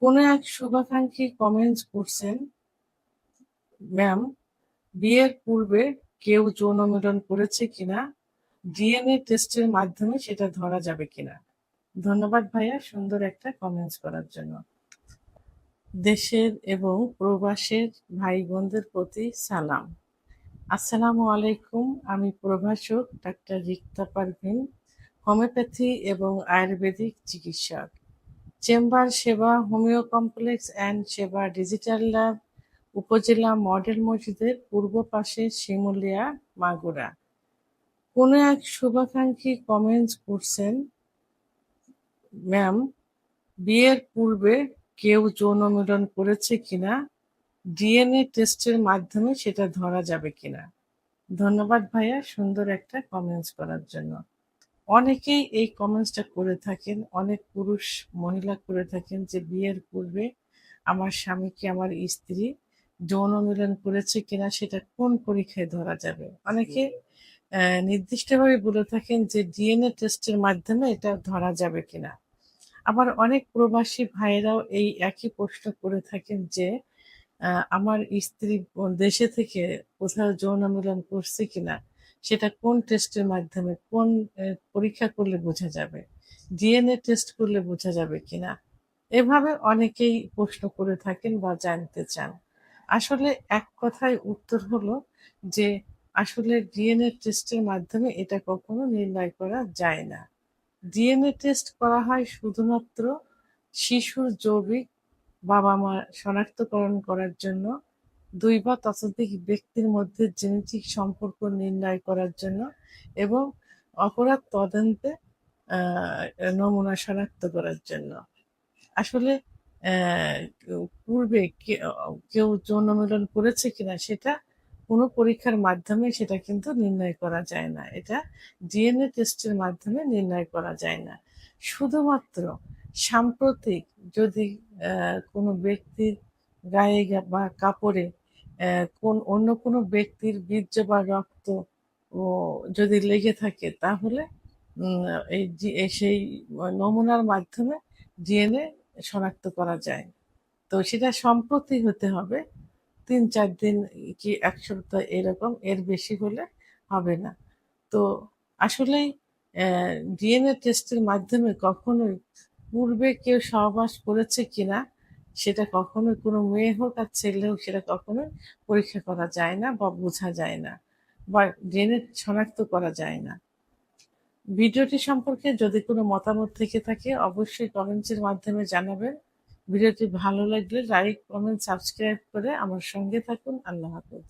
কোনো এক শুভাকাঙ্ক্ষী কমেন্টস করছেন, ম্যাম, বিয়ের পূর্বে কেউ যৌন মিলন করেছে কিনা ডিএনএ টেস্টের মাধ্যমে সেটা ধরা যাবে কিনা। ধন্যবাদ ভাইয়া সুন্দর একটা কমেন্টস করার জন্য। দেশের এবং প্রবাসের ভাই বোনদের প্রতি সালাম। আসসালামু আলাইকুম। আমি প্রভাষক ডাক্তার রিক্তা পারভিন, হোমিওপ্যাথি এবং আয়ুর্বেদিক চিকিৎসক। চেম্বার সেবা হোমিও কমপ্লেক্স অ্যান্ড সেবা ডিজিটাল ল্যাব, উপজেলা মডেল মসজিদের পূর্ব পাশে, শিমুলিয়া, মাগুরা। কোনো এক শুভাকাঙ্ক্ষী কমেন্টস করছেন, ম্যাম, বিয়ের পূর্বে কেউ যৌন মিলন করেছে কিনা ডিএনএ টেস্টের মাধ্যমে সেটা ধরা যাবে কিনা। ধন্যবাদ ভাইয়া সুন্দর একটা কমেন্টস করার জন্য। অনেকেই এই কমেন্টসটা করে থাকেন, অনেক পুরুষ মহিলা করে থাকেন যে বিয়ের পূর্বে আমার স্বামী কি আমার স্ত্রী যৌন মিলন করেছে কিনা সেটা কোন পরীক্ষায় ধরা যাবে। অনেকে নির্দিষ্টভাবে বলে থাকেন যে ডিএনএ টেস্টের মাধ্যমে এটা ধরা যাবে কিনা। আবার অনেক প্রবাসী ভাইয়েরাও এই একই প্রশ্ন করে থাকেন যে আমার স্ত্রী দেশে থেকে কোথাও যৌন মিলন করছে কিনা সেটা কোন টেস্টের মাধ্যমে, কোন পরীক্ষা করলে বোঝা যাবে, ডিএনএ টেস্ট করলে বোঝা যাবে কিনা। এভাবে অনেকেই প্রশ্ন করে থাকেন বা জানতে চান। আসলে এক কথায় উত্তর হলো যে আসলে ডিএনএ টেস্টের মাধ্যমে এটা কখনো নির্ণয় করা যায় না। ডিএনএ টেস্ট করা হয় শুধুমাত্র শিশুর যৌবিক বাবা-মা শনাক্তকরণ করার জন্য, ২ বা ততোধিক ব্যক্তির মধ্যে জেনেটিক সম্পর্ক নির্ণয় করার জন্য এবং অপরাধ তদন্তে আ নমুনা শনাক্ত করার জন্য। আসলে পূর্বে কেউ যৌন মিলন করেছে কিনা সেটা কোনো পরীক্ষার মাধ্যমে সেটা কিন্তু নির্ণয় করা যায় না। এটা ডিএনএ টেস্টের মাধ্যমে নির্ণয় করা যায় না। শুধুমাত্র সাম্প্রতিক যদি কোনো ব্যক্তির গায়ে বা কাপড়ে অন্য কোনো ব্যক্তির বীর্য বা রক্ত ও যদি লেগে থাকে তাহলে উম সেই নমুনার মাধ্যমে ডিএনএ শনাক্ত করা যায়। তো সেটা সম্প্রতি হতে হবে। ৩-৪ দিন কি ১ সপ্তাহ এরকম, এর বেশি হলে হবে না। তো আসলেই অ্যা ডিএনএ টেস্টের মাধ্যমে কখনোই পূর্বে কেউ সহবাস করেছে কিনা সেটা কখনোই কোনো মেয়ে হোক আর ছেলে হোক সেটা কখনোই পরীক্ষা করা যায় না বা বোঝা যায় না বা ডিএনএ শনাক্ত করা যায় না। ভিডিওটি সম্পর্কে যদি কোনো মতামত থেকে থাকে অবশ্যই কমেন্টসের মাধ্যমে জানাবেন। ভিডিওটি ভালো লাগলে লাইক, কমেন্ট, সাবস্ক্রাইব করে আমার সঙ্গে থাকুন। আল্লাহ হাফেজ।